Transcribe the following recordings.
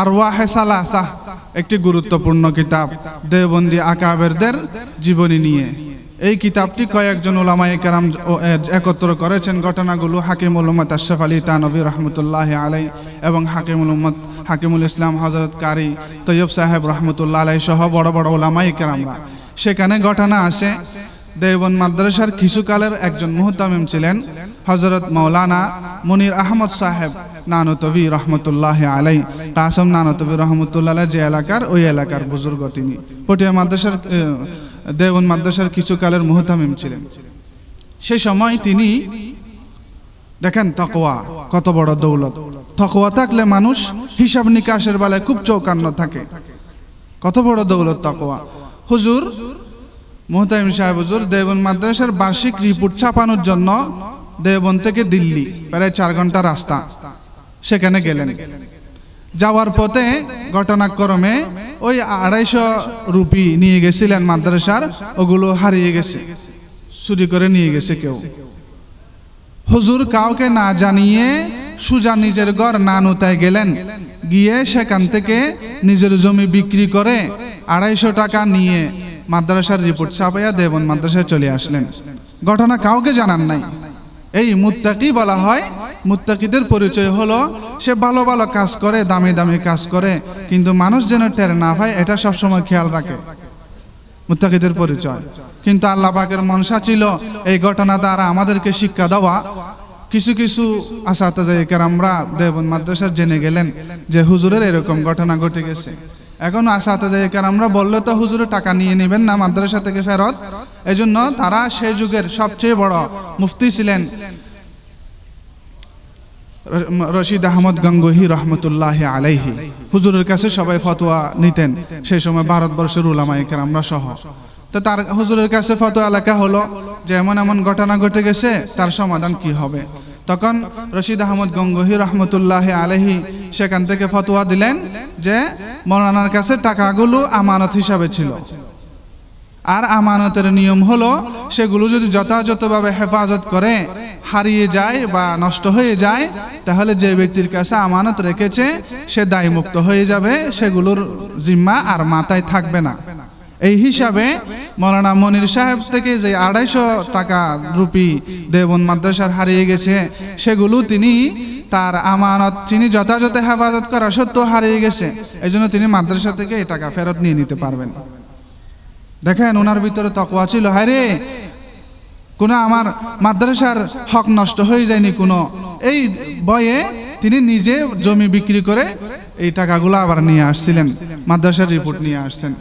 আরওয়াহে সালাসা একটি গুরুত্বপূর্ণ কিতাব দেওবন্দি আকাবেরদের জীবনী নিয়ে। এই কিতাবটি কয়েকজন উলামায়ে কেরাম একত্র করেছেন। ঘটনাগুলো হাকিমুল উম্মত আশরাফ আলী থানভী রহমতুল্লাহি আলাইহি এবং হাকিমুল ইসলাম হযরত কারি তৈয়ব সাহেব রহমতুল্লাহ আলাইহি সহ বড় বড় উলামায়ে কেরামরা। সেখানে ঘটনা আছে, দেওবন্দ মাদ্রাসার কিছুকালের একজন মুহতামিম ছিলেন হযরত মাওলানা মুনির আহমদ সাহেব নানতভী রহমতুল্লাহি আলাইহি। কাসম নানতভী রহমতুল্লাহ যে এলাকার, ওই এলাকার বুজুর্গ তিনি। পটিয়া মাদ্রাসার দেওবন্দ মাদ্রাসার কিছুকালের মুহতামিম ছিলেন। সেই সময় তিনি দেখেন তাকওয়া কত বড় দৌলত। তাকওয়া থাকলে মানুষ হিসাব নিকাশের বেলায় খুব চৌকান্ন থাকে। কত বড় দৌলত তাকওয়া। হুজুর মুহতামিম সাহেব হুজুর দেওবন্দ মাদ্রাসার বার্ষিক রিপোর্ট ছাপানোর জন্য দেওবন্দ থেকে দিল্লি প্রায় 4 ঘন্টা রাস্তা, সেখানে গেলেন। যাওয়ার পথে ঘটনাক্রমে ওই 250 রুপি নিয়ে গেছিলেন মাদ্রাসার, ওগুলো হারিয়ে গেছে, চুরি করে নিয়ে গেছে কেউ। হুজুর কাউকে না জানিয়ে সুজা নিজের ঘর নানুতায় গেলেন, গিয়ে সেখান থেকে নিজের জমি বিক্রি করে 250 টাকা নিয়ে মাদ্রাসার রিপোর্ট ছাপাইয়া দেওবন্দ মাদ্রাসায় চলে আসলেন। ঘটনা কাউকে জানান নাই। এই মুত্তাকি বলা হয়। মুত্তাকিদের পরিচয় হলো সে ভালো ভালো কাজ করে, দামি দামি কাজ করে, কিন্তু মানুষ যেন টের না পায় এটা সবসময় খেয়াল রাখে, মুত্তাকিদের পরিচয়। কিন্তু আল্লাহ পাকের মনসা ছিল এই ঘটনা দ্বারা আমাদেরকে শিক্ষা দেওয়া। কিছু কিছু আসাতায়ে কেরামরা দেওবন্দ মাদ্রাসার জেনে গেলেন যে হুজুরের এরকম ঘটনা ঘটে গেছে। এখন আসাতায়ে কেরামরা বললে তো হুজুরের টাকা নিয়ে নেবেন না মাদ্রাসা থেকে ফেরত। এজন্য তারা সেই যুগের সবচেয়ে বড় মুফতি ছিলেন রশিদ আহমদ গঙ্গোহী রহমতুল্লাহি আলাইহি। হুজুরের কাছে সবাই ফতোয়া নিতেন সেই সময় ভারতবর্ষের উলামায়ে কেরামরা সহ। তো তার হুজুরের কাছে ফতোয়া লেখা হলো যে এমন এমন ঘটনা ঘটে গেছে, তার সমাধান কি হবে। তখন রশিদ আহমদ গঙ্গোহী রহমতুল্লাহি আলাইহি সেখান থেকে ফতোয়া দিলেন যে মৌলানার কাছে টাকাগুলো আমানত হিসাবে ছিল, আর আমানতের নিয়ম হলো সেগুলো যদি যথাযথভাবে হেফাজত করে হারিয়ে যায় বা নষ্ট হয়ে যায়, তাহলে যে ব্যক্তির কাছে আমানত রেখেছে সে দায়মুক্ত হয়ে যাবে, সেগুলোর জিম্মা আর মাথায় থাকবে না। এই হিসাবে মৌলানা মনির সাহেব থেকে যে 250 টাকা রুপি দেওবন্দ মাদ্রাসার হারিয়ে গেছে, সেগুলো তিনি তার আমানত তিনি যথাযথ হেফাজত করা সত্ত্বেও হারিয়ে গেছে, এই জন্য তিনি মাদ্রাসা থেকে এই টাকা ফেরত নিয়ে নিতে পারবেন। দেখেন ওনার ভিতরে তাকওয়া ছিল। হায় রে, কোনো আমার মাদ্রাসার হক নষ্ট হয়ে যায়নি কোনো, এই ভয়ে তিনি নিজে জমি বিক্রি করে এই টাকাগুলো আবার নিয়ে আসছিলেন, মাদ্রাসার রিপোর্ট নিয়ে আসছেন।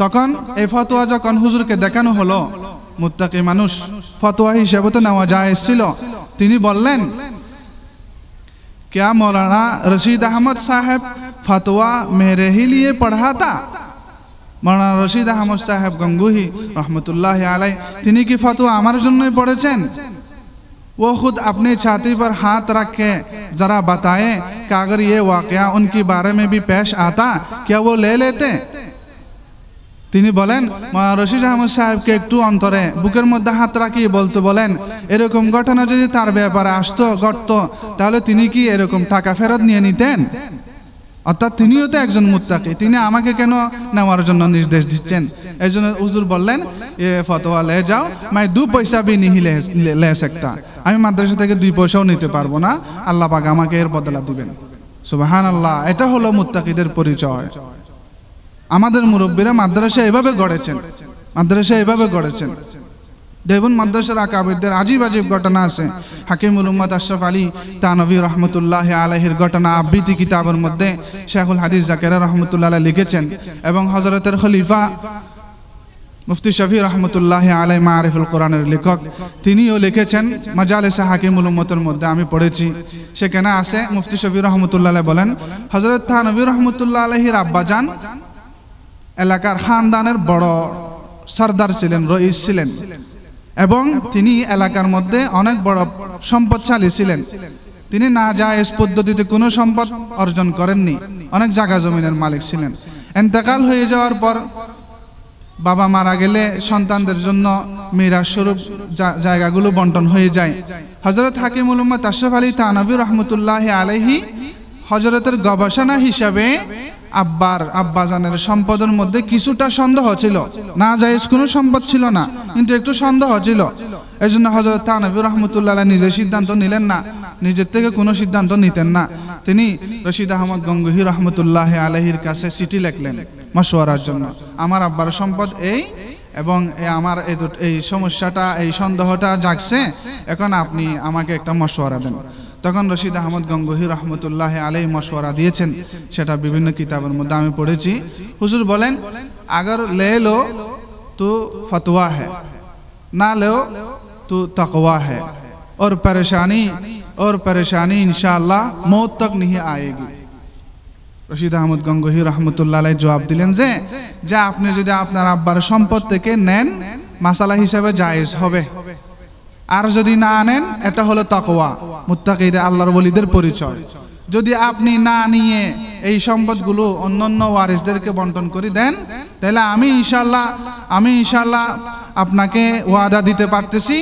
তখন এই ফতোয়া যখন হুজুরকে দেখানো হলো, মুত্তাকি মানুষ ফতোয়া হিসেবে তো নেওয়া যায় ছিল, তিনি বললেন क्या मौलाना रशीद अहमद साहब फतवा मेरे ही लिए पढ़ा था। मौलाना रशीद अहमद साहब गंगोही रहमतुल्लाह अलैह तिनी की फतवा हमारे जन्नों पढ़ेছেন। वो खुद अपनी छाती पर हाथ रख के जरा बताएं कि अगर ये वाकया उनके बारे में भी पेश आता क्या वो ले लेते। তিনি বলেন রশিদ আহমদ সাহেবকে একটু অন্তরে বুকের মধ্যে হাত রাখিয়ে বলতে বলেন, এরকম ঘটনা যদি তার ব্যাপারে আসতো ঘটতো, তাহলে তিনি কি এরকম টাকা ফেরত নিয়ে নিতেন। অর্থাৎ তিনিও তো একজন মুত্তাকি, তিনি আমাকে কেন নেওয়ার জন্য নির্দেশ দিচ্ছেন। এই জন্য হুজুর বললেন এ ফতোয়া লে যাও, मैं 2 पैसा भी नहीं ले सकता। আমি মাদ্রাসা থেকে 2 পয়সাও নিতে পারবো না, আল্লাহ পাক আমাকে এর বদলা দিবেন। সুবহানাল্লাহ। এটা হলো মুত্তাকিদের পরিচয়। আমাদের মুরব্বীরা মাদ্রাসা এভাবে গড়েছেন, মাদ্রাসা এভাবে গড়েছেন। দেওবন্দ মাদ্রাসার আকাবিরদের আজীব আজীব ঘটনা আছে। হাকিমুল উম্মত আশরাফ আলী থানভী রহমতুল্লাহি আলাইহির ঘটনা আবৃত্তি কিতাবের মধ্যে শেখুল হাদিস জাকেরিয়া রহমতুল্লাহ আলাইহি লিখেছেন, এবং হযরতের খলিফা মুফতি শফি রহমতুল্লাহি আলাইহি মারিফুল কোরআনের লেখক, তিনিও লিখেছেন মাজালিসে হাকিমুল উম্মতের মধ্যে আমি পড়েছি। সেখানে আছে মুফতি শফি রহমতুল্লাহ আলাইহি বলেন, হযরত থানভী রহমতুল্লাহ আলাইহির আব্বাজান এলাকার খানদানের বড় সরদার ছিলেন, রইস ছিলেন, এবং তিনি এলাকার মধ্যে অনেক বড় সম্পদশালী ছিলেন। তিনি না জায়েজ পদ্ধতিতে কোনো সম্পদ অর্জন করেননি, অনেক জায়গা জমিনের মালিক ছিলেন। ইন্তেকাল হয়ে যাওয়ার পর বাবা মারা গেলে সন্তানদের জন্য মিরাস স্বরূপ জায়গাগুলো বন্টন হয়ে যায়। হযরত হাকিমুল উম্মত আশরাফ আলী থানভী রহমতুল্লাহি আলাইহি হযরতের গবেষণা হিসাবে আব্বাজানের সম্পদের মধ্যে কিছুটা সন্দেহ ছিল, না জায়েজ কোনো সম্পদ ছিল না, কিন্তু একটু সন্দেহ ছিল। এজন্য হযরত থানভী রাহমাতুল্লাহ আলাইহি নিজে সিদ্ধান্ত নিলেন না, নিজের থেকে কোনো সিদ্ধান্ত নিতেন না। তিনি রশিদ আহমদ গঙ্গোহী রাহমাতুল্লাহ আলাইহির কাছে চিঠি লিখলেন মশওয়ারার জন্য, আমার আব্বার সম্পদ এই, এবং আমার এই সমস্যাটা, এই সন্দেহটা জাগছে, এখন আপনি আমাকে একটা মশওয়ারা দেন। তখন রশিদ আহমদ গঙ্গোহী রহমতুল্লাহ আলাইহি মশওয়ারা দিয়েছেন, সেটা বিভিন্ন কিতাবের মধ্যে আমি পড়েছি। হুজুর বলেন, अगर ले लो तो फतवा है, ना लो तो तकवा है, और परेशानी इंशाअल्लाह मौत तक नहीं आएगी। রশিদ আহমদ গঙ্গোহী রহমতুল্লাহ আলাইহি জবাব দিলেন যে আপনি যদি আপনার আব্বার সম্পদ থেকে নেন, মাসালা হিসাবে জায়েজ হবে, আর যদি না নেন, এটা হলো তাকওয়া, মুত্তাকিদের আল্লাহর ওলিদের পরিচয়। যদি আপনি না নিয়ে এই সম্পদগুলো অন্যান্য ওয়ারিসদেরকে বন্টন করে দেন, তাহলে আমি ইনশাআল্লাহ আপনাকে ওয়াদা দিতে পারতেছি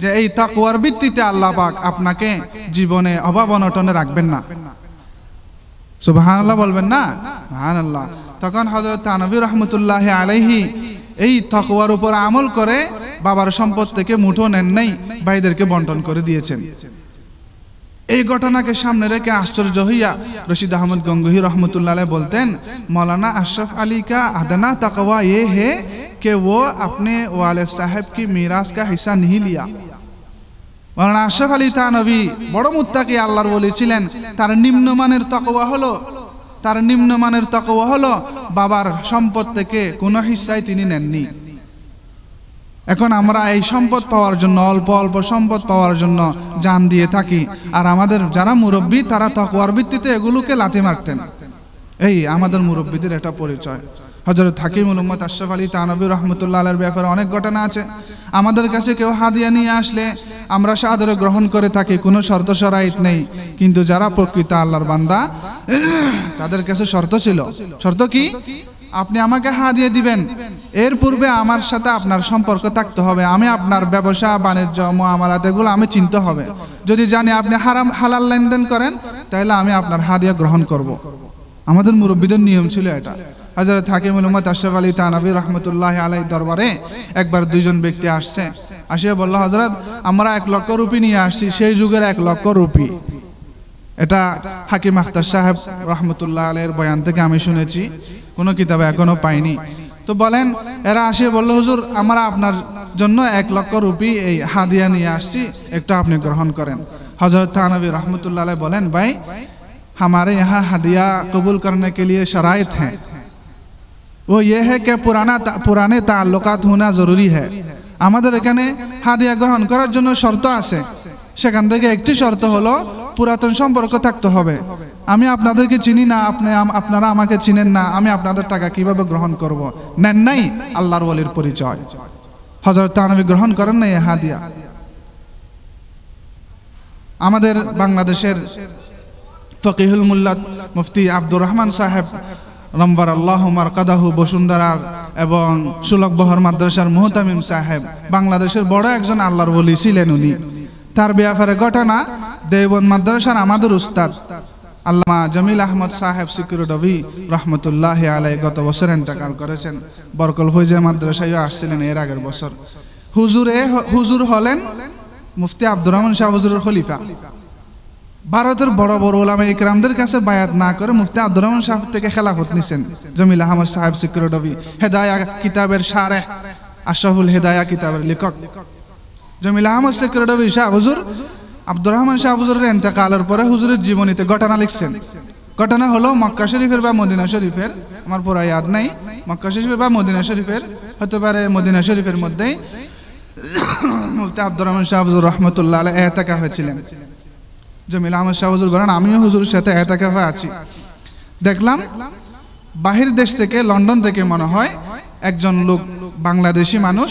যে এই তাকওয়ার ভিত্তিতে আল্লাহ পাক আপনাকে জীবনে অভাব অনটনে রাখবেন না। সুবহানাল্লাহ বলবেন না? সুবহানাল্লাহ। তখন হযরত থানভী রাহমাতুল্লাহ আলাইহি এই তাকওয়ার উপর আমল করে বাবার সম্পদ থেকে মুঠো নেন নাই, ভাইদেরকে বন্টন করে দিয়েছেন। এই ঘটনাকে সামনে রেখে আশ্চর্য হইয়া রশিদ আহমদ গঙ্গোহী রহমতুল্লাহ আলাইহি বলতেন, मौलाना अशरफ अली का अदना तकवा ये है कि वो अपने वालिद साहब की मीरास का हिस्सा नहीं लिया। मौलाना अशरफ अली थानवी বড় মুত্তাকি আল্লাহর ওলি ছিলেন, তার নিম্নমানের তাকওয়া হলো বাবার সম্পদ থেকে কোনো হিস্সাই তিনি নেননি। এখন আমরা এই সম্পদ পাওয়ার জন্য, অল্প অল্প সম্পদ পাওয়ার জন্য জান দিয়ে থাকি, আর আমাদের যারা মুরব্বী তারা তাকওয়ার ভিত্তিতে এগুলোকে লাথি মারতেন। এই আমাদের মুরব্বীদের একটা পরিচয়। হযরত হাকিমুল উম্মত আশরাফ আলী থানভী রাহমাতুল্লাহ আলাইহির ব্যাপারে অনেক ঘটনা আছে। আমাদের কাছে কেউ হাদিয়া নিয়ে আসলে আমরা সাদরে গ্রহণ করে থাকি, কোনো শর্ত শরাইত নেই। কিন্তু যারা প্রকৃত আল্লাহর বান্দা, তাদের কাছে শর্ত ছিল। শর্ত কি? আপনি আমাকে হাদিয়া দিবেন, এর পূর্বে আমার সাথে আপনার সম্পর্ক থাকতে হবে, আমি আপনার ব্যবসা বাণিজ্য মুআমালাত এগুলো আমি চিনতে হবে। যদি জানি আপনি হালাল লেনদেন করেন, তাহলে আমি আপনার হাদিয়া গ্রহণ করব। আমাদের মুরব্বীদের নিয়ম ছিল এটা। হযরত হাকিমুল উম্মত আশরাফ আলী থানভী রাহমাতুল্লাহ আলাইহি দরবারে একবার দুইজন ব্যক্তি আসছে, আসিয়া বলল, হযরত আমরা 1 লক্ষ রুপি নিয়ে আসছি, সেই যুগের 1 লক্ষ রুপি। এটা হাকিম আখতার সাহেব রহমতুল্লাহ আলাইহির বয়ান থেকে আমি শুনেছি, কোনো কিতাবে এখনো পাইনি। তো বলেন, এরা আসিয়ে বলল, হুজুর আমরা আপনার জন্য 1 লক্ষ রুপি এই হাদিয়া নিয়ে আসছি, একটু আপনি গ্রহণ করেন। হযরত থানভী रहमतुल्लाह अलैह बोलें, भाई हमारे यहाँ हदिया कबूल करने के लिए शराइत हैं, वो ये है कि पुराने ताल्लुकात होना ज़रूरी है। আমাদের এখানে হাদিয়া গ্রহণ করার জন্য শর্ত আছে, সেখান থেকে একটি শর্ত হলো পুরাতন সম্পর্ক থাকতে হবে। আমি আপনাদেরকে চিনি না, আপনারা আমাকে চিনেন না, আমি আপনাদের টাকা কিভাবে গ্রহণ করব? নেন নাই, আল্লাহর ওলির পরিচয়। হযরত থানভী গ্রহণ করেন না এই হাদিয়া। আমাদের বাংলাদেশের ফকিহুল মুল্লাত মুফতি আব্দুর রহমান সাহেব রম্বার আল্লাহ মারকাদাহু বসুন্ধরার এবং সুলকবহর মাদ্রাসার মুহতামিম সাহেব বাংলাদেশের বড় একজন আল্লাহর ওলি ছিলেন। উনি তার ব্যাপারে ঘটনা, দেওবন্দ মাদ্রাসার আমাদের উস্তাদ আল্লামা জমিল আহমদ সাহেব সিকিউরিটি রহমতুল্লাহ আলাইহি গত বছর ইন্তেকাল করেছেন। বরকল ফৈজা মাদ্রাসায় আসছিলেন এর আগের বছর। হুজুর হলেন মুফতি আব্দুর রহমান শাহ হুজুরের খলিফা। ভারতের বড় বড় উলামা ইকরামদের কাছে বায়াত না করে মুফতি আব্দুর রহমান সাহেব থেকে খেলাফত নিছেন জমিল আহমদ সাহেব সিকিউরিটি। হেদায়া কিতাবের শারেহ, আশরাফুল হেদায়া কিতাবের লেখক জমিল আহমদ সিকিউরিটি শাহ হুজুর আব্দুর রহমান শাহ হুজুরের ইন্তেকালের পরে হুজুরের জীবনীতে ঘটনা লিখছেন। ঘটনা হলো মক্কা শরীফের বা মদিনা শরীফের, আমার পুরো ইয়াদ নাই, মক্কা শরীফের বা মদিনা শরীফের, হতে পারে মদিনা শরীফের মধ্যেই মুফতি আব্দুর রহমান শাহ হুজুর রহমতুল্লাহ আলাইহি ইতিকাফ হয়েছিলেন। জমিল আহমদ শাহ হুজুর বলেন, আমিও হুজুরের সাথে ইতিকাফে আছি। দেখলাম বাহির দেশ থেকে, লন্ডন থেকে মনে হয় একজন লোক, বাংলাদেশি মানুষ,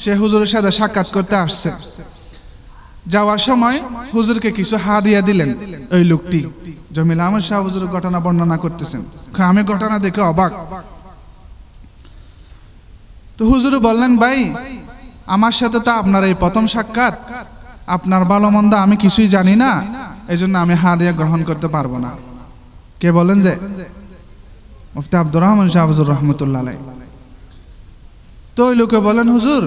সে হুজুরের সাথে সাক্ষাৎ করতে আসছে। যাওয়ার সময় হুজুরকে কিছু হাদিয়া দিলেন ওই লোকটি। জমিল আহমদ শাহ হুজুরের ঘটনা বর্ণনা করতেছেন, আমি ঘটনা দেখে অবাক। তো হুজুর বললেন, ভাই আমার সাথে তো আপনার এই প্রথম সাক্ষাৎ, আপনার ভালো মন্দ আমি কিছুই জানি না, এই জন্য আমি হাদিয়া গ্রহণ করতে পারবো না। কে বলেন যে মুফতি আব্দুর রহমান শাহ হুজুর রহমতুল্লাহ আলাইহি। তো ওই লোকে বলেন হুজুর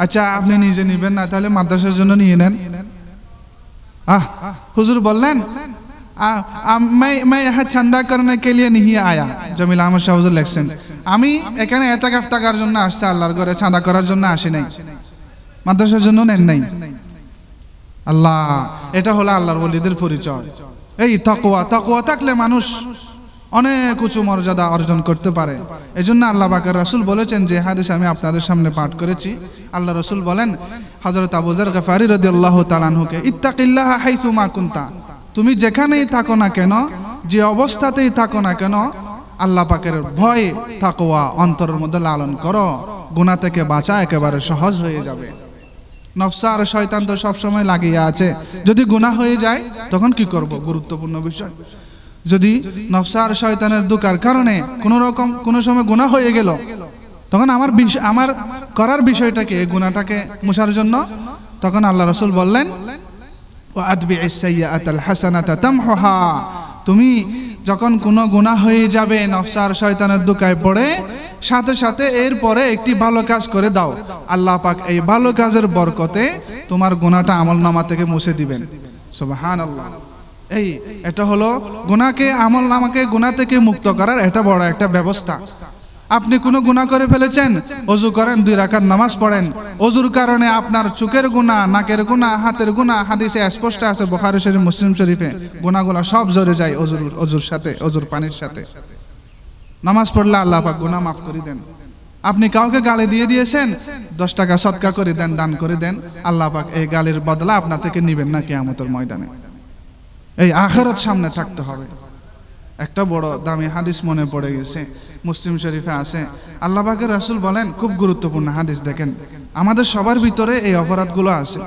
আচ্ছা আপনি নিজে নিবেন না, তাহলে মাদ্রাসার জন্য নিয়ে নেন। হুজুর বললেন मैं यहाँ चंदा करने के लिए नहीं आया। জমিল আহমদ শাহ হুজুর লেখছেন, আমি এখানে এতেকাফ থাকার জন্য আসছি, আল্লাহর ঘরে চাঁদা করার জন্য আসি নাই, মাদ্রাসার জন্য নেন নাই। আল্লাহ, এটা হলো আল্লাহর ওলিদের পরিচয়। এই তাকওয়া, তাকওয়া থাকলে মানুষ অনেক উঁচু মর্যাদা অর্জন করতে পারে। এজন্য আল্লাহ পাকের রাসূল বলেছেন, যে হাদিস আমি আপনাদের সামনে পাঠ করেছি, আল্লাহ রাসূল বলেন হযরত আবু যর গফারি রাদিয়াল্লাহু তাআলা আনহুকে, ইত্তাকিল্লাহা হাইসু মা কুনতা, তুমি যেখানেই থাকো না কেন, যে অবস্থাতেই থাকো না কেন, আল্লাহ পাকের ভয় তাকওয়া অন্তরের মধ্যে লালন করো, গুনাহ থেকে বাঁচা একেবারে সহজ হয়ে যাবে। নফস আর শয়তান তো সবসময় লাগিয়ে আছে, যদি গুনাহ হয়ে যায় তখন কি করব? গুরুত্বপূর্ণ বিষয়। যদি নফস আর শয়তানের দুকার কারণে কোনো সময় গুনাহ হয়ে গেল, তখন আমার করার বিষয়টাকে, গুনাহটাকে মুছার জন্য, তখন আল্লাহ রাসূল বললেন ওয়াতবি'is সাইয়্যাতাল হাসানাতা তামহুহা, তুমি যখন কোনো গুনাহ হয়ে যাবে, নফস আর শয়তানের দুকায় পড়ে, সাথে সাথে এরপরে একটি ভালো কাজ করে দাও, আল্লাহ পাক এই ভালো কাজের বরকতে তোমার গুনাহটা আমলনামা থেকে মুছে দিবেন। সুবহানাল্লাহ। এটা হলো গুনাহকে, আমলনামাকে গুনাহ থেকে মুক্ত করার এটা বড় একটা ব্যবস্থা। আপনি কোনো গুনাহ করে ফেলেছেন, ওযু করেন, 2 রাকাত নামাজ পড়েন, ওযুর কারণে আপনার চোখের গুনাহ, নাকের গুনাহ, হাতের গুনাহ, হাদিসে স্পষ্ট আছে, বুখারী শরীফ, মুসলিম শরীফে, গুনাহগুলো সব ঝরে যায় ওযুর সাথে, ওযুর পানির সাথে। নামাজ পড়লে আল্লাহ পাক গুনাহ মাফ করে দেন। আপনি কাউকে গালি দিয়ে দিয়েছেন, 10 টাকা সদকা করে দেন, দান করে দেন, আল্লাহ পাক এই গালির বদলা আপনার থেকে নেবেন না কিয়ামতের ময়দানে। এই আখিরাত সামনে থাকতে হবে। একটা বড় দামি হাদিস মনে পড়ে গেছে, মুসলিম শরীফে আছে, আল্লাহ পাকের রাসূল বলেন, খুব গুরুত্বপূর্ণ হাদিস, দেখেন আমাদের সবার ভিতরে এই অপরাধগুলো আছে।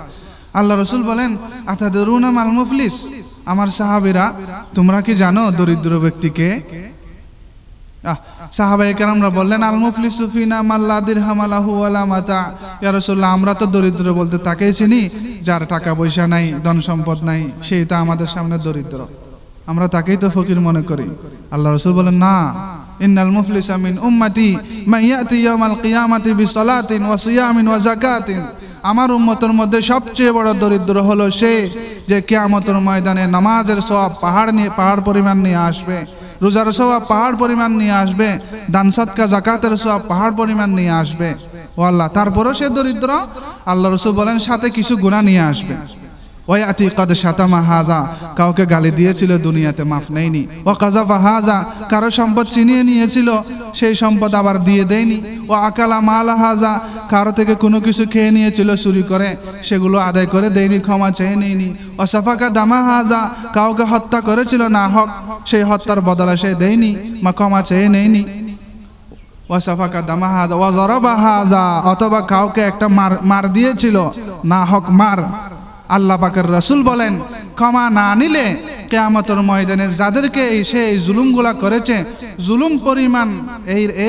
আল্লাহ রাসূল বলেন, আতাদরুনা মাল মুফলিস, আমার সাহাবীরা তোমরা কি জানো দরিদ্র ব্যক্তিকে? সাহাবায়ে কেরামরা বললেন, আল মুফলিসু ফিনা মান লা দিরহাম লাহু ওয়ালা মাতা। ইয়া রাসূলুল্লাহ, আমরা তো দরিদ্র বলতে তাকেই চিনি যার টাকা পয়সা নাই, ধন সম্পদ নাই, সেই তো আমাদের সামনে দরিদ্র, আমরা তাকেই তো ফকির মনে করি। আল্লাহ রাসূল বলেন, না, ইন্নাল মুফলিসা মিন উম্মতি মান ইয়াতি ইয়াউমাল কিয়ামাতি বিসসালাতিন ওয়া সিয়ামিন ওয়া যাকাতিন, আমার উম্মতের মধ্যে সবচেয়ে বড় দরিদ্র হলো সে যে কিয়ামতের ময়দানে নামাজের সওয়াব পাহাড় পরিমাণ নিয়ে আসবে, রোজার সওয়াব পাহাড় পরিমাণ নিয়ে আসবে, দান সদকা যাকাতের সওয়াব পাহাড় পরিমাণ নিয়ে আসবে। ও আল্লাহ, তারপরও সে দরিদ্র। আল্লাহ রাসূল বলেন, সাথে কিছু গুনাহ নিয়ে আসবে। ওয়ায়াতি কাদ শাতামা হাযা, কাউকে গালি দিয়েছিল, দুনিয়াতে মাফ নেয়নি। ওয়া কাযাফা হাযা, কারো সম্পদ ছিনিয়ে নিয়েছিল, সেই সম্পদ আবার দিয়ে দেয়নি। ও আকালা মাল হাযা, কারো থেকে কোনো কিছু খেয়ে নিয়েছিল চুরি করে, সেগুলো আদায় করে দেয়নি, ক্ষমা চেয়ে নেয়নি। ও সাফাকা দামা হাযা, কাউকে হত্যা করেছিল না হক, সেই হত্যার বদলা সে দেয়নি, ক্ষমা চেয়ে নেয়নি। ওয়া সাফাকা দামা হাযা ওয়া যারাবা হাযা, অথবা কাউকে একটা মার দিয়েছিল, না হক মার। আল্লাহ পাকের রাসূল বলেন, ক্ষমা না নিলে কিয়ামতের ময়দানে যাদেরকে সেই জুলুমগুলা করেছে, জুলুম পরিমাণ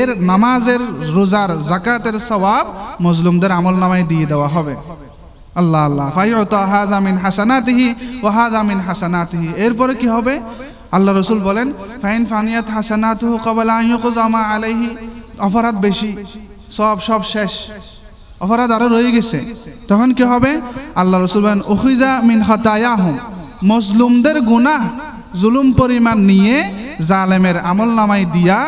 এর নামাজের, রোজার, যাকাতের সওয়াব মজলুমদের আমলনামায় দিয়ে দেওয়া হবে। আল্লাহ আল্লাহ, ফায়ুতা হাযা মিন হাসানাতিহি ওয়া হাযা মিন হাসানাতিহি। এরপরে কি হবে? আল্লাহ রাসূল বলেন, ফাইন ফানিয়াত হাসানাতুহু ক্বাবলা আন ইউকযামা আলাইহি, অপরাধ বেশি, সব শেষ, অপরাধ আরো রয়ে গেছে, তখন কি হবে? আল্লাহ রাসূল বলেন, উখিযা মিন খাতায়াহুম, মজলুমদের গুনাহ জুলুম পরিমাণ নিয়ে জালেমের আমলনামায় দিয়া,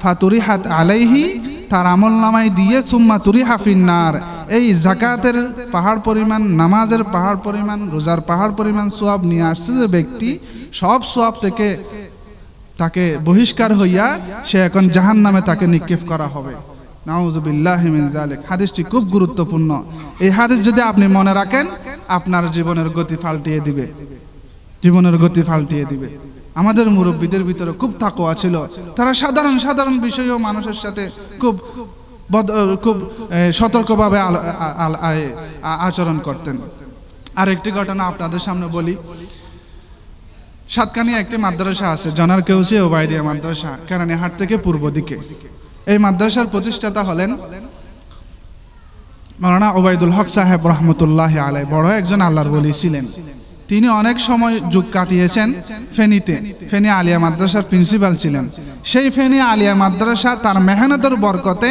ফাতুরিহাত আলাইহি, তার আমলনামায় দিয়ে, সুম্মা তুরিহা ফিন্নার, এই যাকাতের পাহাড় পরিমাণ, নামাজের পাহাড় পরিমাণ, রোজার পাহাড় পরিমাণ সওয়াব নিয়ে আসছে যে ব্যক্তি, সব সওয়াব থেকে তাকে বহিষ্কার হইয়া সে এখন জাহান্নামে তাকে নিক্ষেপ করা হবে। নাউযুবিল্লাহি মিন যালিক। হাদিসটি খুব গুরুত্বপূর্ণ। এই হাদিস যদি আপনি মনে রাখেন, আপনার জীবনের গতি পাল্টিয়ে দিবে, জীবনের গতি পাল্টিয়ে দিবে। আমাদের মুরব্বীদের ভিতরে খুব তাকওয়া ছিল, তারা সাধারণ বিষয়েও মানুষের সাথে খুব সতর্কভাবে আচরণ করতেন। আর একটি ঘটনা আপনাদের সামনে বলি। সাতকানিয়া একটি মাদ্রাসা আছে, জনার কেউসি ওবাইদিয়া মাদ্রাসা, কেরানীহাট থেকে পূর্ব দিকে। এই মাদ্রাসার প্রতিষ্ঠাতা হলেন মাওলানা ওবাইদুল হক সাহেব রহমতুল্লাহ আলাইহি, বড় একজন আল্লাহর ওলি ছিলেন। তিনি অনেক সময় যুগ কাটিয়েছেন ফেনীতে। ফেনী আলিয়া মাদ্রাসার প্রিন্সিপাল ছিলেন। সেই ফেনী আলিয়া মাদ্রাসা তার মেহনতের বরকতে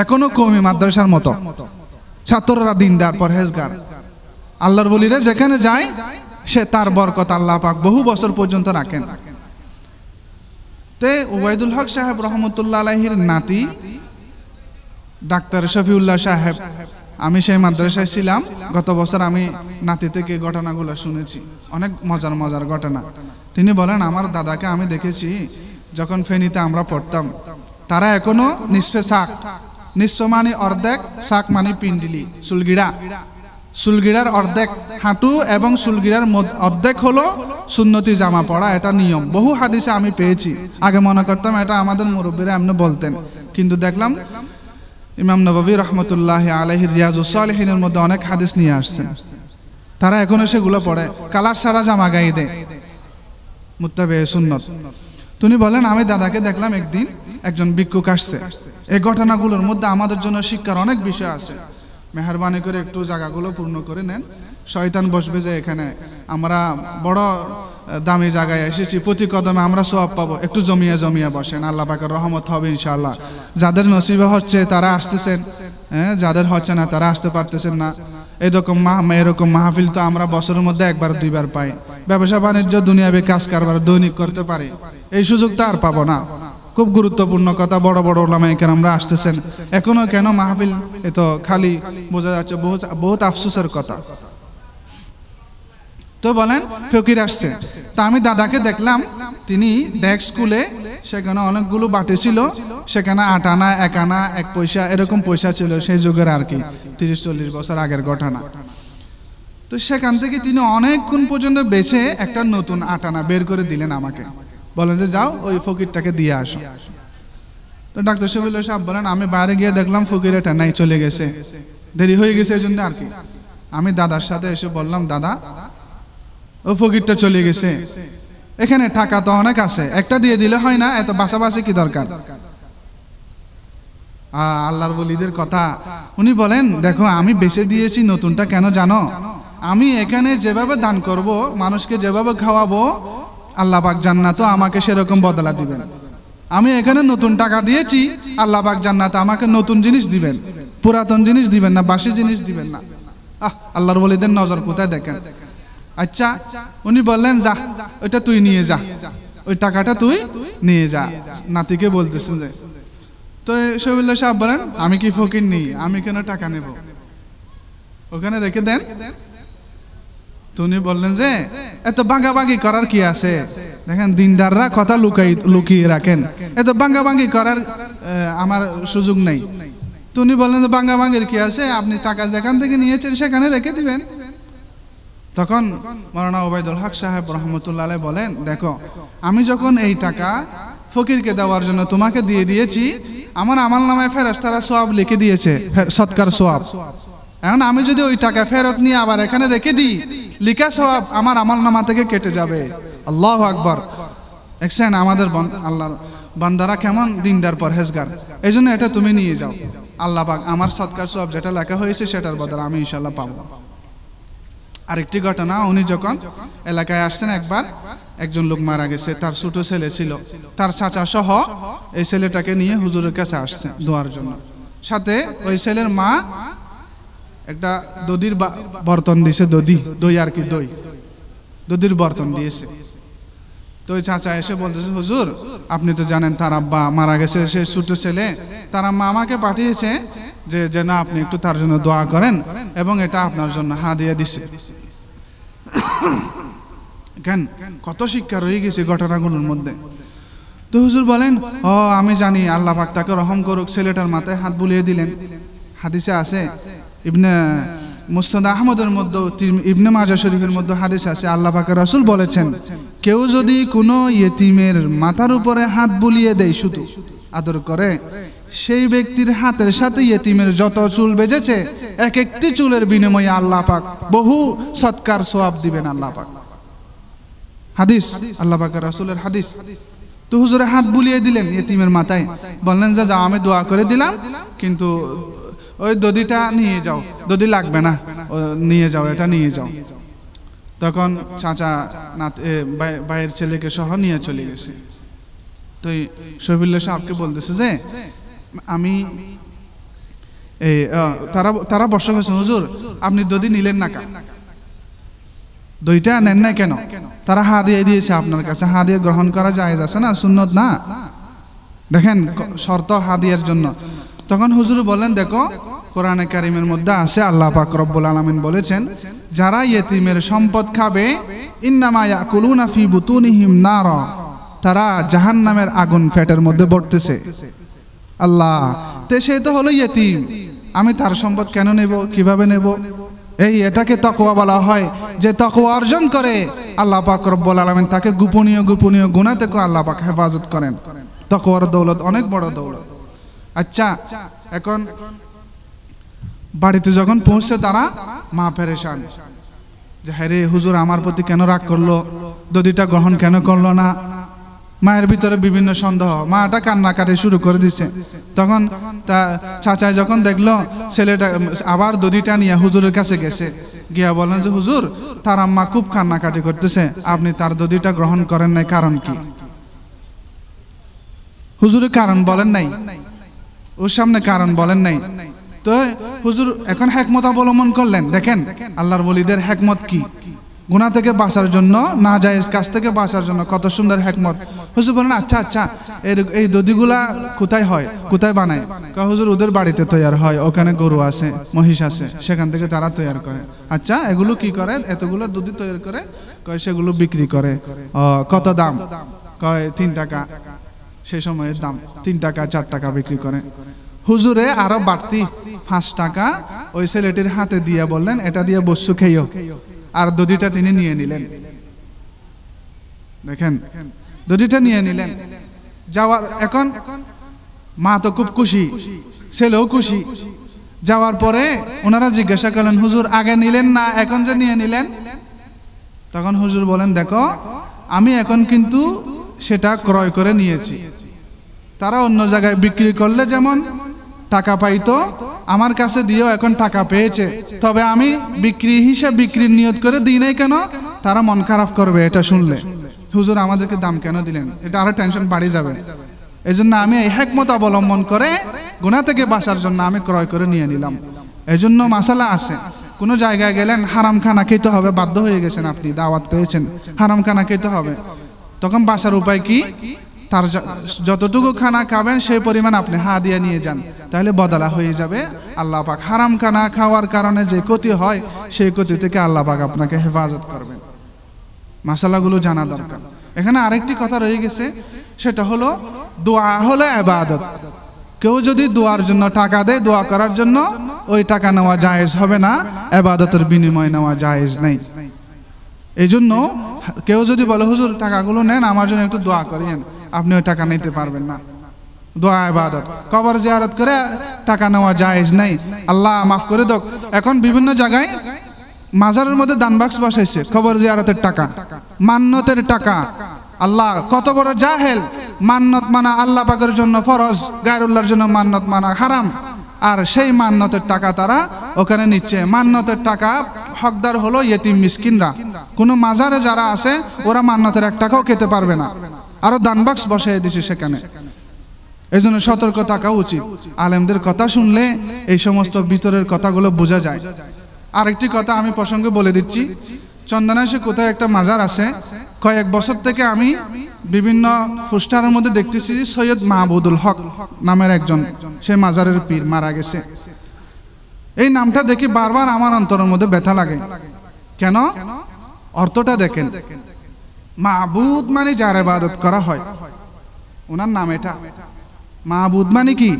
এখনো কওমি মাদ্রাসার মতো, ছাত্ররা দিনদার পরহেজগার। আল্লাহর ওলিরা যেখানে যায় সে তার বরকত আল্লাহ পাক বহু বছর পর্যন্ত রাখেন। তে ওবায়দুল হক সাহেব রহমতুল্লাহ আলাইহির নাতি ডাক্তার শফিউল্লাহ সাহেব, আমি সেই মাদ্রাসায় ছিলাম। গত বছর আমি নাতি থেকে ঘটনাগুলো শুনেছি, অনেক মজার মজার ঘটনা। তিনি বলেন, আমার দাদাকে আমি দেখেছি যখন ফেনীতে আমরা পড়তাম, তারা এখনো নিঃস্বে শাক, নিঃস্ব মানে অর্ধেক, শাক মানে পিন্ডিলি, চুলগিড়া, চুলগিড়ার অর্ধেক হাঁটু এবং চুলগিড়ার অর্ধেক হলো সুন্নতি জামা পড়া, এটা নিয়ম। বহু হাদিসে আমি পেয়েছি। আগে মনে করতাম এটা আমাদের মুরব্বীরা এমনি বলতেন, কিন্তু দেখলাম ইমাম নববী রহমতুল্লাহ আলাইহি রিয়াজুস সালিহিনের মধ্যে অনেক হাদিস নিয়ে আসছেন। তারা এখনো সেগুলো পড়ে, কালার ছাড়া জামা গায়ে দেয়, মুত্তাবে সুন্নত। তিনি বলেন, আমি দাদাকে দেখলাম একদিন একজন ভিক্ষুক আসছে। এই ঘটনাগুলোর মধ্যে আমাদের জন্য শিক্ষার অনেক বিষয় আছে। মেহরবানি করে একটু জায়গাগুলো পূর্ণ করে নেন, শয়তান বসবে যে এখানে আমরা বড় দামি জায়গায় এসেছি, প্রতি কদমে আমরা সওয়াব পাবো। একটু জমিয়ে জমিয়ে বসেন, আল্লাহ পাকের রহমত হবে ইনশাআল্লাহ। যাদের নসিবে হচ্ছে তারা আসতেছেন, হ্যাঁ, যাদের হচ্ছে না তারা আসতে পারতেছেন না। এরকম মাহফিল তো আমরা বছরের মধ্যে একবার দুইবার পাই। ব্যবসা বাণিজ্য দুনিয়াবি কাজ কারবার দৈনিক করতে পারি, এই সুযোগ তো আর পাবো না। খুব গুরুত্বপূর্ণ কথা, বড় বড় ওলামায়ে কেরামরা আসতেছেন, এখনো কেন মাহফিল? এ তো খালি বোঝা যাচ্ছে বহুত আফসোসের কথা। তো বলেন ফকির আসছে, তা আমি দাদাকে দেখলাম তিনি ডেস্ক স্কুলে, সেখানে অনেকগুলো বাটি ছিল, সেখানে 8 আনা 1 আনা 1 পয়সা এরকম পয়সা ছিল, সেই যুগের আর কি 30-40 বছর আগের ঘটনা। তো সেখান থেকে তিনি অনেকক্ষণ পর্যন্ত বেছে একটা নতুন 8 আনা বের করে দিলেন আমাকে, বলেন যে যাও ওই ফকিরটাকে দিয়ে আসো। তো ডাক্তার শফিউল্লাহ সাহেব বলেন, আমি বাইরে গিয়ে দেখলাম ফকির এটা নাই, চলে গেছে, দেরি হয়ে গেছে এই জন্য আর কি। আমি দাদার সাথে এসে বললাম, দাদা ও ফকিরটা চলে গেছে, এখানে টাকা তো অনেক আছে, একটা দিয়ে দিলে হয় না? এত বাসাবাসি কি দরকার? আল্লাহর ওলিদের কথা। উনি বলেন, দেখো আমি বেঁচে দিয়েছি নতুনটা, কেন জানো? আমি এখানে যেভাবে দান করব, মানুষকে যেভাবে খাওয়াবো, আল্লাহ পাক জান্নাতও আমাকে সেরকম বদলা দিবেন। আমি এখানে নতুন টাকা দিয়েছি, আল্লাহ পাক জান্নাতে আমাকে নতুন জিনিস দিবেন, পুরাতন জিনিস দিবেন না, বাসি জিনিস দিবেন না। আল্লাহর ওলিদের নজর কোথায় দেখেন। আচ্ছা, উনি বললেন, যা ওইটা তুই নিয়ে যা, ওই টাকাটা তুই নিয়ে যা, নাতিকে বলতেছেন যে। তো শফিউল্লাহ সাহেব বলেন, আমি কি ফকির নেই, আমি কেন টাকা নেব, ওখানে রেখে দেন। তিনি বললেন যে এত ভাগাভাগি করার কি আছে? দেখেন দিনদাররা কথা লুকিয়ে রাখেন, এত ভাগাভাগি করার আমার সুযোগ নেই। তিনি বললেন যে ভাগাভাগির কি আছে, আপনি টাকা যেখান থেকে নিয়েছেন সেখানে রেখে দিবেন। তখন মাওলানা ওবায়দুল হক সাহেব রহমতুল্লাহ আলাইহি বলেন, দেখো আমি যখন এই টাকা ফকিরকে দেওয়ার জন্য তোমাকে দিয়ে দিয়েছি, আমার আমলনামায় ফেরেশতারা সওয়াব লিখে দিয়েছে, সৎকার সওয়াব। এখন আমি যদি ওই টাকা ফেরত নিয়ে আবার এখানে রেখে দিই, লিখা সওয়াব আমার আমলনামা থেকে কেটে যাবে। আল্লাহু আকবার। দেখছেন আমাদের আল্লাহর বান্দারা কেমন দিনদার পরহেজগার। এই জন্য এটা তুমি নিয়ে যাও, আল্লাহ পাক আমার সৎকার সওয়াব যেটা লেখা হয়েছে সেটার বদলে আমি ইনশাআল্লাহ পাবো। আরেকটি ঘটনা, উনি যখন এলাকায় আসছেন, একবার একজন লোক মারা গেছে, তার ছোট ছেলে ছিল, তার চাচা সহ এই ছেলেটাকে নিয়ে হুজুরের কাছে আসছে দোয়ার জন্য। সাথে ওই ছেলের মা একটা দধির বর্তন দিয়েছে, দই আর কি, দধির বর্তন দিয়েছে। তো ওই চাচা এসে বলতেছে, হুজুর আপনি তো জানেন তার আব্বা মারা গেছে, সে ছোট ছেলে, তার আম্মা আমাকে পাঠিয়েছে যে যেন আপনি একটু তার জন্য দোয়া করেন এবং এটা আপনার জন্য হাদিয়া দিছে। কেন কত শিক্ষা রয়ে গেছে ঘটনাগুলোর মধ্যে। তো হুজুর বলেন, ও আমি জানি, আল্লাহ পাক তাকে রহম করুক, ছেলেটার মাথায় হাত বুলিয়ে দিলেন। হাদিসে আছে, ইবনে মুসনাদ আহমদের মধ্যে, ইবনে মাজাহ শরীফের মধ্যে হাদিস আছে, আল্লাহ পাকের রাসূল বলেছেন, কেউ যদি কোনো ইয়েতিমের মাথার উপরে হাত বুলিয়ে দেয়, শুধু আদর করে, সেই ব্যক্তির হাতের সাথে ইয়েতিমের যত চুল বেজেছে, এক একটি চুলের বিনিময়ে আল্লাহ পাক বহু সৎকার সওয়াব দিবেন আল্লাহ পাক। হাদিস, আল্লাহ পাকের রাসূলের হাদিস। তো হুজুরে হাত বুলিয়ে দিলেন ইয়েতিমের মাথায়, বললেন যে যাও আমি দোয়া করে দিলাম, কিন্তু ওই দধিটা নিয়ে যাও, দধি লাগবে না, নিয়ে যাও, এটা নিয়ে যাও। তখন চাচা ভাইয়ের ছেলেকে সহ নিয়ে চলে গেছে। তো শফিউল্লাহ সাহেবকে বলতেছে যে আমি এই তারা বর্ষা হয়েছে, হুজুর আপনি দধি নিলেন না কেন, দইটা নেন না কেন? তারা হাদিয়া দিয়েছে আপনার কাছে, হাদিয়া গ্রহণ করা জায়েজ আছে না, সুন্নত না? দেখেন শর্ত হাদিয়ার জন্য। তখন হুজুর বলেন, দেখো কোরআনে কারিমের মধ্যে আছে, আল্লাহ পাক রব্বুল আলামিন বলেছেন, যারা ইয়েতিমের সম্পদ খাবে ইন্নামা ইয়াকুলুনা ফি বুতুনিহিম নারা, তারা জাহান্নামের আগুন পেটের মধ্যে ভরতেছে। আল্লাহ, তে সে তো হলো ইয়েতিম, আমি তার সম্পদ কেন নেব, কিভাবে নেব? এটাকে তাকওয়া বলা হয়, যে তাকওয়া অর্জন করে আল্লাহ পাক রব্বুল আলামিন তাকে গোপনীয় গুনাহ থেকে আল্লাহ পাক হেফাজত করেন। তাকওয়ার দৌলত অনেক বড় দৌলত। আচ্ছা, এখন বাড়িতে যখন পৌঁছে তারা মা পেরেশান, যে হ্যাঁ রে হুজুর আমার প্রতি কেন রাগ করলো, দধিটা গ্রহণ কেন করলো না? মায়ের ভিতরে বিভিন্ন সন্দেহ, মাটা কান্নাকাটি শুরু করে দিচ্ছে। তখন তা চাচাই যখন দেখলো ছেলেটা আবার দধিটা নিয়ে হুজুরের কাছে গেছে, গিয়া বলেন যে হুজুর তার আম্মা খুব কান্নাকাটি করতেছে, আপনি তার দধিটা গ্রহণ করেন নাই, কারণ কি? হুজুরের কারণ বলেন নাই, ওর সামনে কারণ বলেন নাই। তো হুজুর এখন হিকমত অবলম্বন করলেন। দেখেন আল্লাহর ওলিদের হিকমত কি, গুনাহ থেকে বাঁচার জন্য, না জায়েজ কাজ থেকে বাঁচার জন্য কত সুন্দর হিকমত। হুজুর বলেন, আচ্ছা আচ্ছা এই দধিগুলা কোথায় হয়, কোথায় বানায়? হুজুর ওদের বাড়িতে তৈয়ার হয়, ওখানে গরু আছে, মহিষ আছে, সেখান থেকে তারা তৈয়ার করে। আচ্ছা এগুলো কি করে, এতগুলো দধি তৈরি করে? কয় সেগুলো বিক্রি করে। কত দাম? কয় 3 টাকা। সেই সময়ের দাম 3 টাকা 4 টাকা বিক্রি করে। হুজুরে আরো বাড়তি 5 টাকা ওই ছেলেটির হাতে দিয়ে বললেন, এটা দিয়ে বস্তু খেয়েও, আর দধিটা তিনি নিয়ে নিলেন। দেখেন দধিটা নিয়ে নিলেন। যাওয়ার এখন মা তো খুব খুশি, ছেলেও খুশি। যাওয়ার পরে ওনারা জিজ্ঞাসা করলেন, হুজুর আগে নিলেন না, এখন যে নিয়ে নিলেন? তখন হুজুর বলেন, দেখো আমি এখন কিন্তু সেটা ক্রয় করে নিয়েছি। তারা অন্য জায়গায় বিক্রি করলে যেমন টাকা পাইতো, আমার কাছে দিয়েও এখন টাকা পেয়েছে, তবে আমি বিক্রির নিয়ত করে দিই নাই কেন? তারা মন খারাপ করবে এটা শুনলে, হুজুর আমাদেরকে দাম কেন দিলেন, এটা আরো টেনশন বাড়ি যাবে। এই জন্য আমি এই হিকমত অবলম্বন করে গুনাহ থেকে বাঁচার জন্য আমি ক্রয় করে নিয়ে নিলাম। এই জন্য মাসালা আছে, কোনো জায়গায় গেলেন হারাম খানা খেতে হবে, বাধ্য হয়ে গেছেন, আপনি দাওয়াত পেয়েছেন, হারাম খানা খেতে হবে, তখন বাঁচার উপায় কি? তার যতটুকু খানা খাবেন সেই পরিমাণ আপনি হাদিয়া নিয়ে যান, তাহলে বদলা হয়ে যাবে। আল্লাহ পাক হারাম খানা খাওয়ার কারণে যে ক্ষতি হয় সেই ক্ষতি থেকে আল্লাহ পাক আপনাকে হেফাজত করবেন। মাসালাগুলো জানা দরকার। এখানে আরেকটি কথা রয়ে গেছে, সেটা হলো দোয়া হলো ইবাদত। কেউ যদি দোয়ার জন্য টাকা দেয়, দোয়া করার জন্য, ওই টাকা নেওয়া জায়েজ হবে না, ইবাদতের বিনিময় নেওয়া জায়েজ নেই। এই জন্য কেউ যদি বলে হুজুর টাকাগুলো নেন, আমার জন্য একটু দোয়া করেন, আপনি ওই টাকা নিতে পারবেন না। দোয়া ইবাদত। কবর জিয়ারত করে টাকা নেওয়া জায়েজ নাই, আল্লাহ মাফ করে দাও। এখন বিভিন্ন জায়গায় মাজারের মধ্যে দান বাক্স বসাইছে, কবর জিয়ারতের টাকা, মান্নতের টাকা। আল্লাহ কত বড় জাহেল! মান্নত মানা আল্লাহ পাকের জন্য ফরজ, গায়রুল্লাহর জন্য মান্নত মানা হারাম। আর সেই মান্নতের টাকা তারা ওখানে নিচ্ছে। মান্নতের টাকা হকদার হলো ইয়েতিম মিসকিনরা। কোনো মাজারে যারা আছে ওরা মান্নতের 1 টাকাও খেতে পারবে না, আরো দান বাক্স বসাই দিছে সেখানে। এই জন্য সতর্ক থাকা উচিত। আলেমদের কথা শুনলে এই সমস্ত ভিতরের কথাগুলো বোঝা যায়। আরেকটি কথা আমি প্রসঙ্গে বলে দিচ্ছি, চন্দনাইশে কোথায় একটা মাজার আছে, কয়েক বছর থেকে আমি বিভিন্ন পোস্টারের মধ্যে দেখতেছি সৈয়দ মাহবুদুল হক নামের একজন, সেই মাজারের পীর মারা গেছে। এই নামটা দেখি বারবার আমার অন্তরের মধ্যে ব্যথা লাগে। কেন? অর্থটা দেখেন, মাহবুদ মানে যার ইবাদত করা হয়, ওনার নাম এটা। মাহবুদ মানে কি?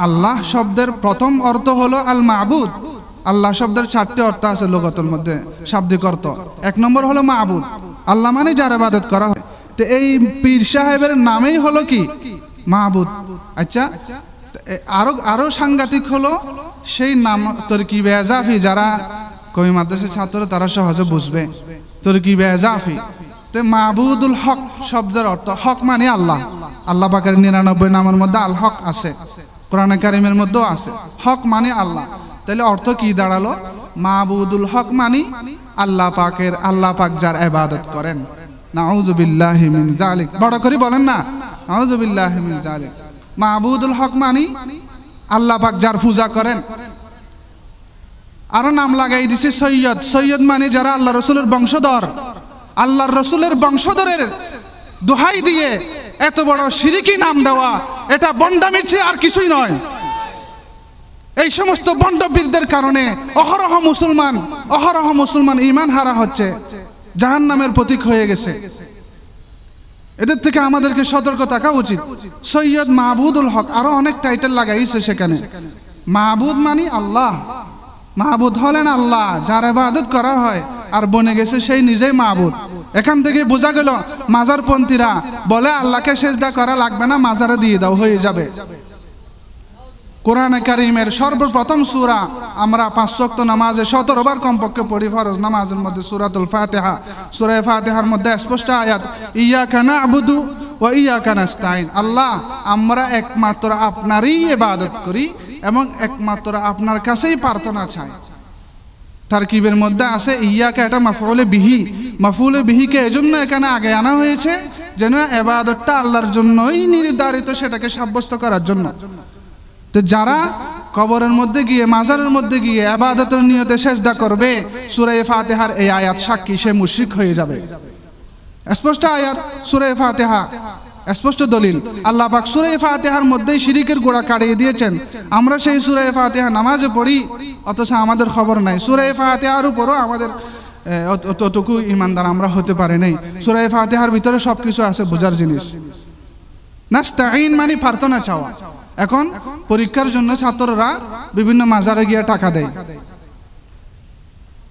আল্লাহ শব্দের প্রথম অর্থ হলো আল মাহবুদ। আল্লাহ শব্দের 4টি অর্থ আছে লোকাতের মধ্যে, শাব্দিক অর্থ। 1 নম্বর হলো মাহবুদ, আল্লাহ মানে যার ইবাদত করা হয়। তো এই পীর সাহেবের নামেই হলো কি? মাহবুদ। আচ্ছা, আরো সাংঘাতিক হলো সেই নাম তরকিবে ইজাফি, যারা কবি মাদ্রাসার ছাত্র তারা সহজে বুঝবে। তরকিবে ইজাফি তে মাহবুদুল হক শব্দের অর্থ, হক মানে আল্লাহ। আল্লাহ পাকের 99 নামের মধ্যে আল হক আছে, কোরআনে কারিমের মধ্যেও আছে। হক মানে আল্লাহ, তাহলে অর্থ কি দাঁড়ালো? মাহবুদুল হক মানে আল্লাহ পাক যার ইবাদত করেন, নাউযুবিল্লাহি মিন যালিক, বড় করে বলেন না, নাউযুবিল্লাহি মিন যালিক। মাবুদুল হক মানি আল্লাহ পাক যার পূজা করেন। আরো নাম লাগাই দিছে সৈয়দ। সৈয়দ মানে যারা আল্লাহ রসুলের বংশধর। আল্লাহর রসুলের বংশধরের দোহাই দিয়ে এত বড় শিরকি নাম দেওয়া, এটা বন্ডামির চেয়ে আর কিছুই নয়। এই সমস্ত বন্ডবীরদের কারণে অহরহ মুসলমান ঈমান হারা হচ্ছে, জাহান্নামের প্রতীক হয়ে গেছে। এদের থেকে আমাদেরকে সতর্ক থাকা উচিত। সৈয়দ মাহবুদুল হক, আরো অনেক টাইটেল লাগাইছে সেখানে। মাহবুদ মানে আল্লাহ, মাহবুদ হলেন আল্লাহ, যার ইবাদত করা হয়, আর বনে গেছে সেই নিজেই মাহবুদ। এখান থেকে বোঝা গেল মাজারপন্থীরা বলে আল্লাহকে সেজদা করা লাগবে না, মাজারে দিয়ে দাও হয়ে যাবে। কোরআনে কারীমের সর্বপ্রথম সূরা আমরা 5 ওয়াক্ত নামাজে 17 বার কমপক্ষে পড়ি ফরজ নামাজের মধ্যে, সূরাতুল ফাতিহা। সূরা ফাতিহার মধ্যে স্পষ্ট আয়াত, ইয়্যাকা না'বুদু ওয়া ইয়্যাকা নাস্তাঈন। আল্লাহ, আমরা একমাত্র আপনারই ইবাদত করি এবং একমাত্র আপনার কাছেই প্রার্থনা চাই। তারকিবের মধ্যে আছে ইয়্যাকা, এটা মাফউলে বিহি। মাফউলে বিহিকে এজন্য এখানে আগে আনা হয়েছে যেন ইবাদতটা আল্লাহর জন্যই নির্ধারিত, সেটাকে সাব্যস্ত করার জন্য। তো যারা কবরের মধ্যে গিয়ে, মাজারের মধ্যে গিয়ে ইবাদতের নিয়তে সেজদা করবে, সূরা ফাতিহার এই আয়াত সাক্ষী সে মুশরিক হয়ে যাবে। স্পষ্ট আয়াত, সূরা ফাতিহা স্পষ্ট দলিল। আল্লাহ পাক সূরা ফাতিহার মধ্যেই শিরকের গোড়া কাটিয়ে দিয়েছেন। আমরা সেই সূরা ফাতিহা নামাজে পড়ি, অথচ আমাদের খবর নাই। সূরা ফাতিহার উপরও আমাদের অতটুকু ইমানদার আমরা হতে পারি নাই। সূরা ফাতিহার ভিতরে সবকিছু আছে, বোঝার জিনিস। নাস্তাঈন মানে প্রার্থনা চাওয়া। এখন পরীক্ষার জন্য ছাত্ররা বিভিন্ন মাজারে গিয়ে টাকা দেয়,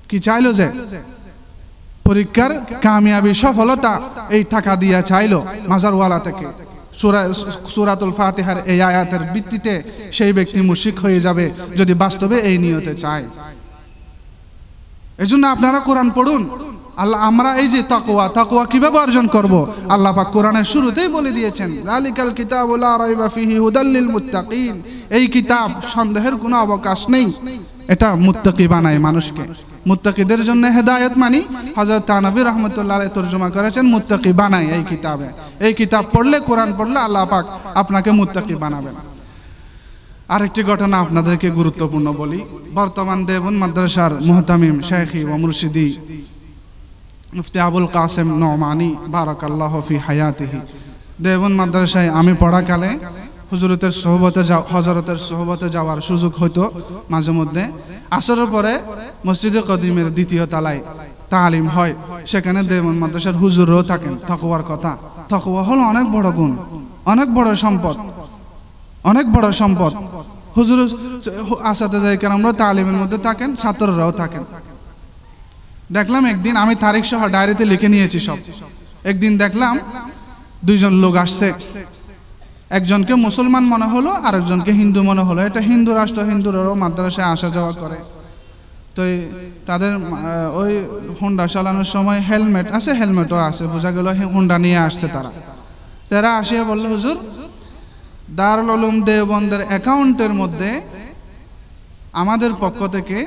কি চাইলো যে পরীক্ষার কামিয়াবি সফলতা এই টাকা দিয়া চাইলো মাজারওয়ালা থেকে। সূরাতুল ফাতিহার এই আয়াতের ভিত্তিতে সেই ব্যক্তি মুশরিক হয়ে যাবে যদি বাস্তবে এই নিয়তে চায়। এজন্য আপনারা কোরআন পড়ুন। আল্লাহ, আমরা এই যে তাকওয়া কিভাবে অর্জন করব, আল্লাহ পাক কোরআনের শুরুতেই বলে দিয়েছেন, যালিকাল কিতাবু লা রাইবা ফিহি হুদাল লিল মুত্তাকিন। এই কিতাব সন্দেহের কোনো অবকাশ নেই, এটা মুত্তাকি বানায় মানুষকে। মুত্তাকিদের জন্য হেদায়েত মানি হযরত তানবী রাহমাতুল্লাহ আলাইহি তরজমা করেছেন, মুত্তাকি বানায় এই কিতাবে। এই কিতাব পড়লে, কোরআন পড়লে আল্লাহ পাক আপনাকে মুত্তাকি বানাবেন। আরেকটি ঘটনা আপনাদেরকে গুরুত্বপূর্ণ বলি। বর্তমান দেওবন্দ মাদ্রাসার মুহতামিম শাইখি ওয়া মুরশিদি মুফতি আবুল কাসেম নোমানি বারাকাল্লাহু ফি হায়াতিহি, দেওবন্দ মাদ্রাসায় আমি পড়াকালে হজরতের সোহবতে যাওয়ার সুযোগ হতো মাঝে মধ্যে। আসরের পরে মসজিদে কদিমের দ্বিতীয় তলায় তালিম হয়, সেখানে দেওবন্দ মাদ্রাসার হুজুরও থাকেন। তাকওয়ার কথা, তাকওয়া হলো অনেক বড় গুণ, অনেক বড় সম্পদ, অনেক বড় সম্পদ। হুজুর আসাতে কেরামরা তালিমের মধ্যে থাকেন, ছাত্ররাও থাকেন। দেখলাম একদিন, আমি তারিখ সহ ডায়েরিতে লিখে নিয়েছি সব। একদিন দেখলাম দুইজন লোক আসছে, একজনকে মুসলমান মনে হলো, আরেকজনকে হিন্দু মনে হলো। এটা হিন্দু রাষ্ট্র, হিন্দুরাও মাদ্রাসায় আসা যাওয়া করে। তো তাদের ওই হুন্ডা চালানোর সময় হেলমেট আছে, হেলমেটও আছে, বোঝা গেল হুন্ডা নিয়ে আসছে তারা আসিয়া বললো, হুজুর দারুল উলুম দেওবন্দের অ্যাকাউন্টের মধ্যে আমাদের পক্ষ থেকে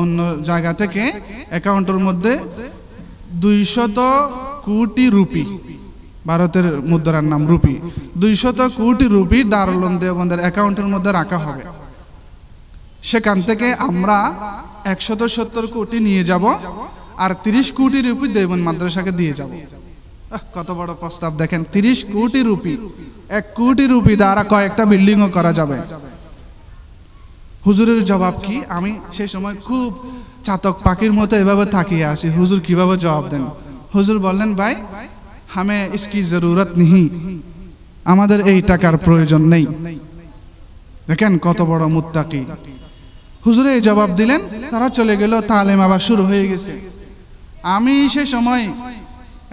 অন্য জায়গা থেকে অ্যাকাউন্টের মধ্যে 200 কোটি রুপি, ভারতের মুদ্রার নাম রুপি, 200 কোটি রুপি দারুল উলুম দেওবন্দের অ্যাকাউন্টের মধ্যে রাখা হবে। সেখান থেকে আমরা 170 কোটি নিয়ে যাব, আর 30 কোটি রুপি দেওবন্দ মাদ্রাসাকে দিয়ে যাব। কত বড় প্রস্তাব দেখেন, 30 কোটি রুপি, 1 কোটি রুপি দ্বারা কয়েকটা বিল্ডিংও করা যাবে। হুজুরের জবাব কি? আমি সেই সময় খুব চাতক পাখির মতো এভাবে তাকিয়ে আছি, হুজুর কিভাবে জবাব দেন। হুজুর বললেন, ভাই হামে ইসকি জরুরত নেই, আমাদের এই টাকার প্রয়োজন নেই। দেখেন কত বড় মুত্তাকি। হুজুর এই জবাব দিলেন, তারা চলে গেল, তালিম আবার শুরু হয়ে গেছে। আমি সে সময়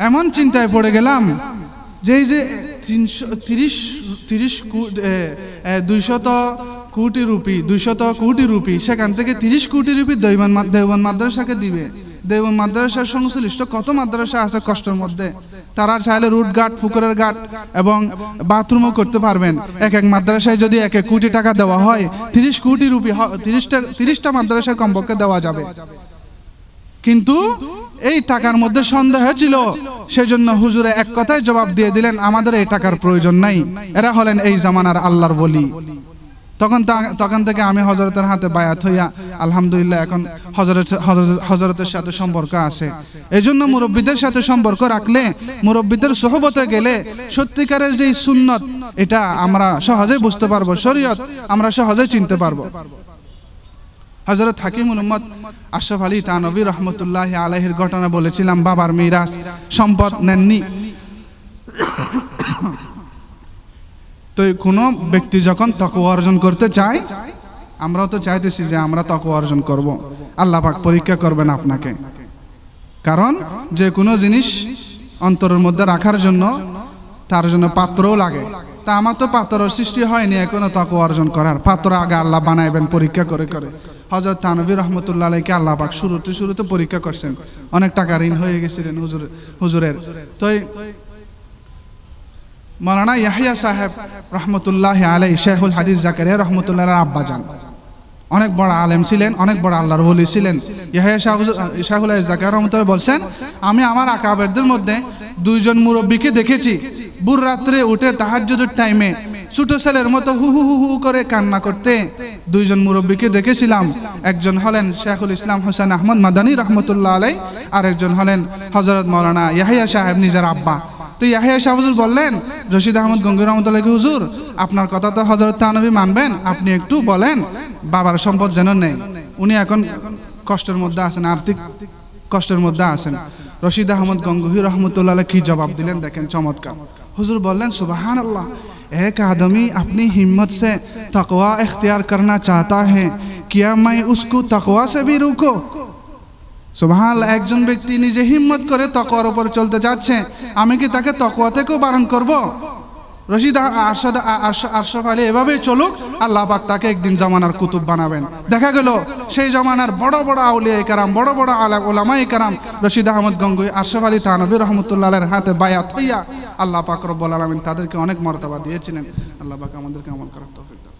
এমন চিন্তায় পড়ে গেলাম যে এই যে 200 কোটি রুপি, সেখান থেকে 30 কোটি রুপি দেওবন্দ মাদ্রাসাকে দিবে। দেওবন্দ মাদ্রাসার সংশ্লিষ্ট কত মাদ্রাসা আছে কষ্টের মধ্যে, তারা চাইলে রুট গার্ড, পুকুরের গার্ড এবং বাথরুমও করতে পারবেন। এক মাদ্রাসায় যদি 1 কোটি টাকা দেওয়া হয়, 30 কোটি রুপি 30টা মাদ্রাসায় কমপক্ষে দেওয়া যাবে। কিন্তু এই টাকার মধ্যে সন্দেহ ছিল, সেজন্য হুজুরে এক কথায় জবাব দিয়ে দিলেন, আমাদের এই টাকার প্রয়োজন নাই, এরা হলেন এই জামানার আল্লাহর ওলি। তখন থেকে আমি হযরতের হাতে বায়াত হইয়া আলহামদুলিল্লাহ এখন হযরতের সাথে সম্পর্ক আছে। এজন্য মুরব্বীদের সাথে সম্পর্ক রাখলে, মুরব্বীদের সোহবতে গেলে সত্যিকারের যেই সুন্নত এটা আমরা সহজেই বুঝতে পারবো, শরীয়ত আমরা সহজেই চিনতে পারবো। হযরত হাকিমুল উম্মত আশরাফ আলী থানভী রহমতুল্লাহি আলাইহির ঘটনা বলেছিলাম, বাবার মিরাস সম্পদ নেননি। তো কোনো ব্যক্তি যখন তাকওয়া অর্জন করতে চায়, আমরাও তো চাইতেছি যে আমরা তাকওয়া অর্জন করব, আল্লাহ পাক পরীক্ষা করবেন আপনাকে। কারণ যে কোনো জিনিস অন্তরের মধ্যে রাখার জন্য তার জন্য পাত্রও লাগে। তা আমার তো পাত্রের সৃষ্টি হয়নি এখনো তাকওয়া অর্জন করার, পাত্র আগে আল্লাহ বানাইবেন পরীক্ষা করে করে। হযরত থানভী রহমতুল্লাহ আলাইহিকে আল্লাহ পাক শুরুতে পরীক্ষা করছেন, অনেক টাকা ঋণ হয়ে গেছিলেন হুজুরের। তো মৌলানা ইয়াহিয়া সাহেব রহমতুল্লাহি আলাইহি শেখুল হাদিস জাকারিয়া রহমতুল্লাহর আব্বাজান, অনেক বড় আলেম ছিলেন, অনেক বড় আল্লাহর ওলি ছিলেন। ইয়াহিয়া শেখুল হাদিস জাকারিয়া রহমতুল্লাহ বলছেন, আমি আমার আকাবেরদের মধ্যে দুইজন মুরব্বীকে দেখেছি ভোর রাত্রে উঠে তাহাজ্জুদের টাইমে ছোট ছেলের মতো হু হু হু করে কান্না করতে। দুইজন মুরব্বীকে দেখেছিলাম, একজন হলেন শেখুল ইসলাম হোসেন আহমদ মাদানী রহমতুল্লাহ আলাইহি, আর একজন হলেন হযরত মৌলানা ইয়াহিয়া সাহেব নিজের আব্বা। তো ইয়াহিয়া সাহেব হুজুর বললেন, রশিদ আহমদ গঙ্গোহী রহমতুল্লাহ হুজুর, আপনার কথা তো হযরত থানভী মানবেন, আপনি একটু বলেন বাবার সম্পদ যেন নেই, উনি এখন কষ্টের মধ্যে আছেন, আর্থিক কষ্টের মধ্যে আছেন। রশিদ আহমদ গঙ্গোহী রহমতুল্লাহ কি জবাব দিলেন দেখেন, চমৎকার। হুজুর বললেন, সুবহানাল্লাহ, एक आदमी अपनी हिम्मत से तकवा इख्तियार करना चाहता है, क्या मैं उसको तकवा से भी रोको? সুবহানাল্লাহ, একজন ব্যক্তি নিজে হিম্মত করে তাকওয়ার উপর চলতে যাচ্ছে, আমি কি তাকে তাকওয়া থেকেও বারণ করব? রশিদ আশরাফ আলী এভাবেই চলুক, আল্লাহ পাক তাকে একদিন জামানার কুতুব বানাবেন। দেখা গেল সেই জামানার বড় বড় আউলিয়া কেরাম, বড় বড় উলামায়ে কেরাম রশিদ আহমদ গঙ্গোহী আশরাফ আলী থানভী রহমতুল্লাহ আলাইহির হাতে বায়াত হইয়া আল্লাহ পাক রব্বুল আলামিন তাদেরকে অনেক মর্তবা দিয়েছিলেন। আল্লাহ পাক আমাদেরকে আমল করার তৌফিক দান।